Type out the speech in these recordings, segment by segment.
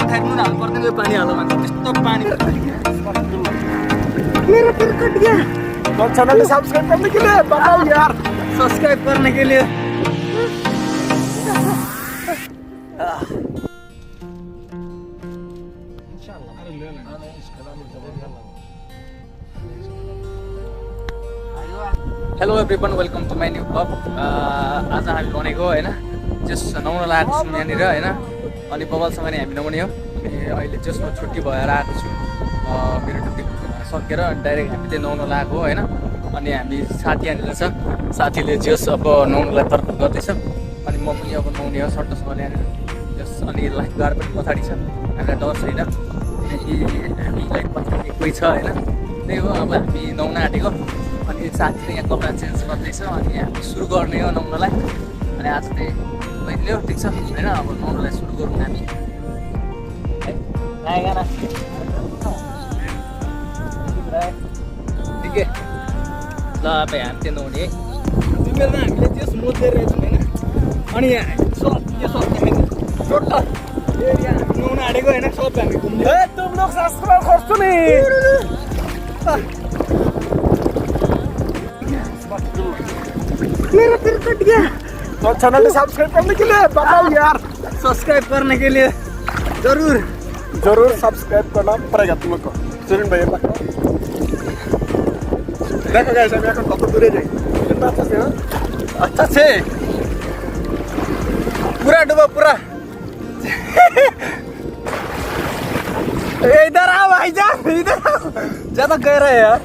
थारी नुन हाल्नु पर्दैन यो पानी हाल्नु भने त्यस्तो पानी मेरो फिर कट गया और चैनल सब्सक्राइब करने के लिए बताओ यार सब्सक्राइब करने के लिए hello everyone welcome to my new blog आज हामी भनेको होइन जस नुहाउन लागेको छौँ यहाँनिर होइन अनि बबालसँग नि हामी नुहाउने हो अहिले जस म छुट्टी भएर आएको छु मेरो ड्युटी सकेर अनि डाइरेक्ट हामी चाहिँ नुहाउन लागेको हो होइन अनि हामी साथी यहाँनिर छ साथीले जस अब नुहाउनुलाई तर्क गर्दैछ अनि म पनि अब नुहाउने हो सट्टसँग यहाँनिर जस अनि लाइफ गार्ड पनि पछाडि छ हामीलाई डर छैन किनकि हामी लाइफ पछाडि कोही छ होइन त्यही हो अब हामी नुहाउन आँटेको अनि साथीले यहाँ कपडा चेन्ज गर्दैछ अनि हामी सुरु गर्ने हो नुहाउनलाई अनि आज चाहिँ पहिले हो ठिक छ होइन अब नुहाउनलाई सुरु गरौँ हामी ठिकै ल अब हामी चाहिँ नुहाउने है तिमीहरूमा हामीले त्यस मोजेर रहेछौँ होइन अनि यहाँ सब यो सब टोटल एरिया नुहाउन आँटेको होइन सब हामी घुम्ने तुम लोग सब्सक्राइब करছো नी मेरा फिर कट गया और चैनल सब्सक्राइब करने के लिए बताओ यार सब्सक्राइब करने के लिए जरूर सब्सक्राइब करना पड़ेगा तुमको सुनील भाई देखो गाइस আমি এখন কত দূরে যাই কিন্তু अच्छा से पूरा डूबा पूरा इधर आओ भाईजान इधर आओ ज्यादा गहरा है यार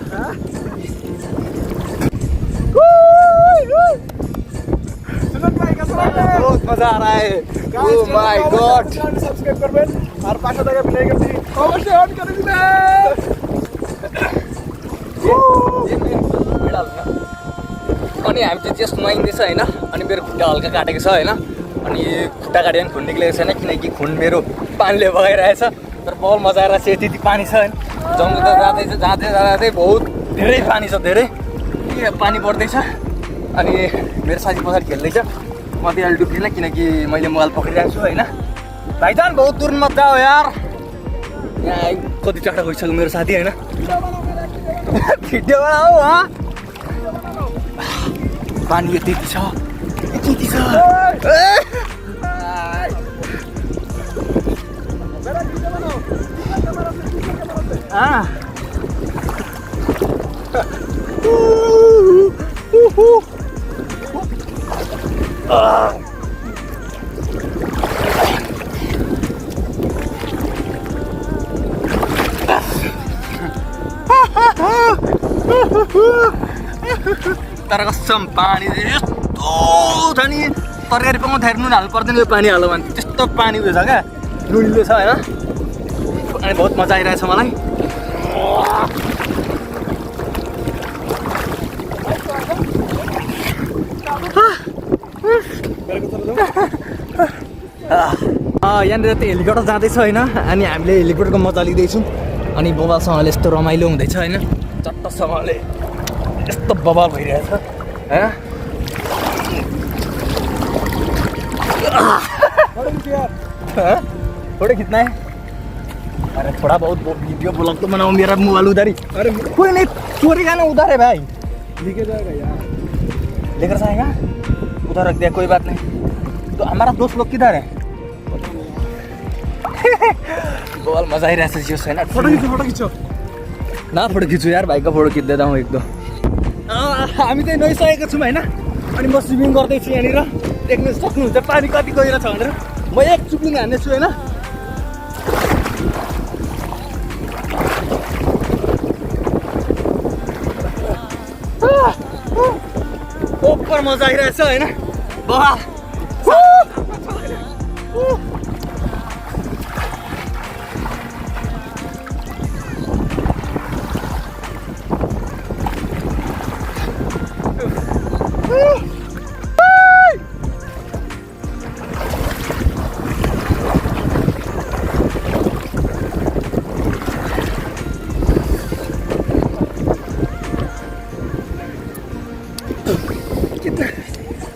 बहुत मजा आ रहा है ओह माय गॉड सब्सक्राइब করবেন আর পাশে থাকা বেল আইকনটি অবশ্যই অন করে দিবেন अनि हामी चाहिँ जस्ट नुहाइँदैछ होइन अनि मेरो खुट्टा हल्का काटेको छ होइन अनि खुट्टा काट्यो भने खुन निक्लेको छैन किनकि खुन मेरो पानीले बगाइरहेछ तर बल मजाएर चाहिँ त्यति पानी छ होइन जङ्गल जाँदै जाँदै बहुत धेरै पानी छ धेरै पानी बढ्दैछ अनि मेरो साथी पछाडि खेल्दैछ म त्यहाँ डुब्दिनँ किनकि मैले मोबाइल पक्रिरहेको छु होइन भाइजान बहुत दूर मत जाओ यार यहाँ कति टाढा गइसक्यो मेरो साथी होइन भिडियो बनाऊ पानी यति छ यति छ तर कसम पानी यस्तो छ नि तरकारी पकाउँदाखेरि नुन हाल्नु पर्दैन यो पानी हाल्नु भने त्यस्तो पानी उयो छ क्या नुनिलो छ होइन अनि बहुत मजा आइरहेछ मलाई यहाँनिर त हेलिकप्टर जाँदैछ होइन अनि हामीले हेलिकप्टरको मजा लिँदैछौँ अनि बबालसँगले यस्तो रमाइलो हुँदैछ होइन चट्टसँगले यस्तो बबाल भइरहेछ होइन फोटो खिच्ना है अरे थोड़ा बहुत वीडियो ब्लॉग तो बनाओ मेरा मोबाइल उधर ही अरे कोई नहीं चोरी का ना उधर है भाई लेके जाएगा यार लेकर जाएगा उधर रख दिया कोई बात नहीं तो हमारा दोस्त लोग किधर है बवाल मजा ही रहता है ना फोटो खींचो ना फोटो खींचो यार भाई का फोटो खींच देता हूँ एक दो हामी चाहिँ नुहाइसकेको छौँ होइन अनि म स्विमिङ गर्दैछु यहाँनिर देख्नु सक्नुहुन्छ पानी कति गइरहेछ भनेर म एक चुप्लिङ हान्नेछु होइन ओपर मजा आइरहेछ होइन बवाल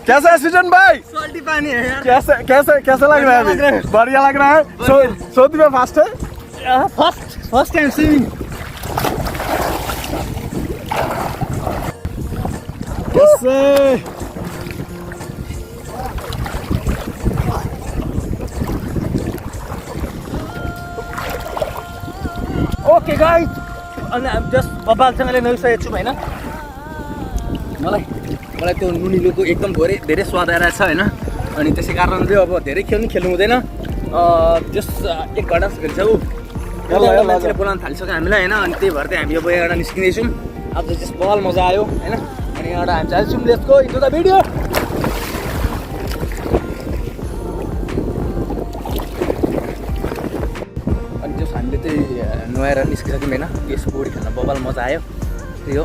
कैसा है सृजन भाई? सॉल्टी पानी है यार। कैसा लग रहा है अभी? बढ़िया लग रहा है। सऊदी में फास्ट है? First time swimming. कैसे? ओके गाइस, अनि हामी जस्ट बबालसँगले नुहाइसकेको छौँ होइन। मलाई त्यो नुनिलोको एकदम धेरै स्वाद आइरहेको छ होइन। अनि त्यसै कारणले अब धेरै खेल्नु हुँदैन। जस्ट 1 घन्टा जस्तो खेल्छौँ। मान्छेले बोलाउन थालिसक्यो हामीलाई होइन। अनि त्यही भएर चाहिँ हामी अब यहाँबाट निस्किँदैछौँ। अब जस्ट बबाल मजा आयो होइन। अनि यहाँबाट हामी चाल्छौँ। Let's go into the video. हामीले चाहिँ नुहाएर निस्किसक्यौँ होइन। यस पौडी खेल्न बबाल मजा आयो। त्यही हो,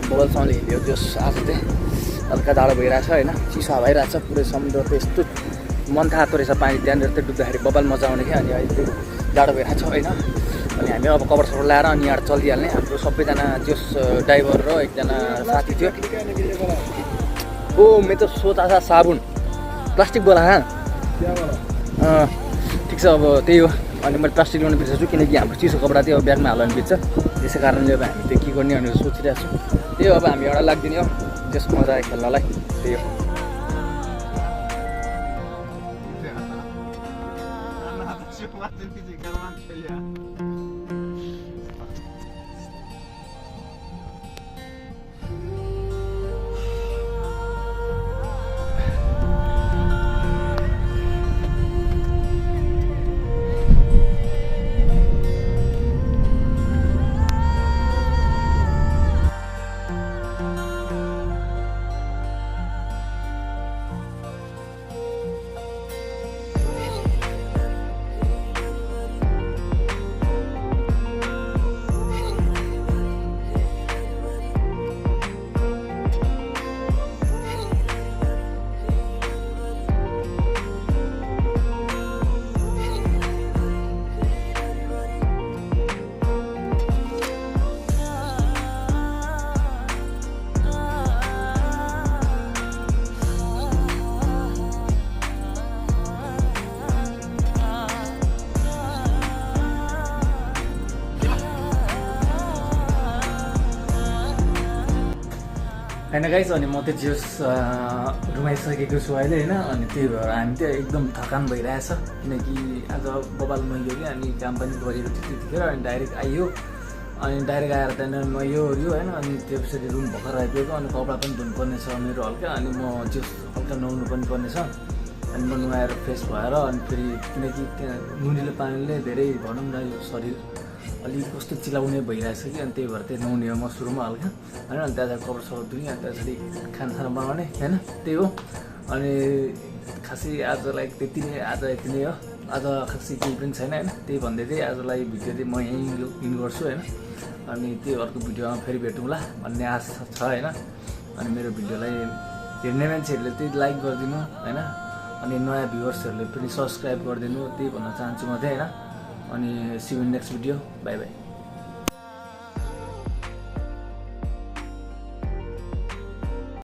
बबालसँगले हिँड्यो। जस आज चाहिँ हल्का जाडो भइरहेछ होइन। चिसो हावा आइरहेछ। पुरै समुद्र त यस्तो मन थाहा रहेछ। पानी त्यहाँनिर चाहिँ डुब्दाखेरि बबाल मजा आउने क्या। अनि अहिले चाहिँ जाडो भइरहेछ होइन। अनि हामी अब कभर सबर ल्याएर अनि यहाँ चलिहाल्ने। हाम्रो सबैजना जस ड्राइभर र एकजना साथी थियो। ओ मैं तो सोचा था साबुन, प्लास्टिक बोला हाँ। ठिक छ अब त्यही हो। अनि मैले प्लास्टिक ल्याउनु बिर्सेछु किनकि हाम्रो चिसो कपडा थियो अब ब्यागमा हाल्नु बिर्छ। त्यसै कारणले अब हामी त्यो के गर्ने भनेर सोचिरहेको छौँ। त्यही हो, अब हामी एउटा लाग्दिने हो जस मजा आयो खेल्नलाई। त्यही हो। होइन गाइस, अनि म चाहिँ जस घुमाइसकेको छु अहिले होइन। अनि त्यही भएर हामी चाहिँ एकदम थकान भइरहेछ किनकि आज बबाल नुहाइयो कि अनि काम पनि गरेको थियो त्यतिखेर। अनि डाइरेक्ट आइयो। अनि डाइरेक्ट आएर त्यहाँनिर नुहाइयो होइन। अनि त्यसपछि रुम भर्खर आइपुगेको। अनि कपडा पनि धुनुपर्ने छ मेरो हल्का। अनि म जस हल्का नुहाउनु पनि पर्नेछ। अनि म नुहाएर फ्रेस भएर अनि फेरि किनकि त्यहाँ नुनिलो पानीले धेरै भनौँ न यो शरीर अलिक कस्तो चिलाउने भइरहेछ कि। अनि त्यही भएर चाहिँ नुहाउने हो म सुरुमा हल्का होइन। अनि त्यहाँ कपडा सपडा धुने अनि त्यसरी खानासाना बनाउने होइन। त्यही हो। अनि खासै आजलाई त्यति नै, आज यति नै हो। आज खासै केही पनि छैन होइन। त्यही भन्दै चाहिँ आजलाई भिडियो चाहिँ म यहीँ इन गर्छु होइन। अनि त्यही अर्को भिडियोमा फेरि भेटौँला भन्ने आशा छ होइन। अनि मेरो भिडियोलाई हेर्ने मान्छेहरूले त्यही लाइक गरिदिनु होइन। अनि नयाँ भ्युवर्सहरूले पनि सब्सक्राइब गरिदिनु, त्यही भन्न चाहन्छु म चाहिँ होइन। अनि see you in next video. Bye by.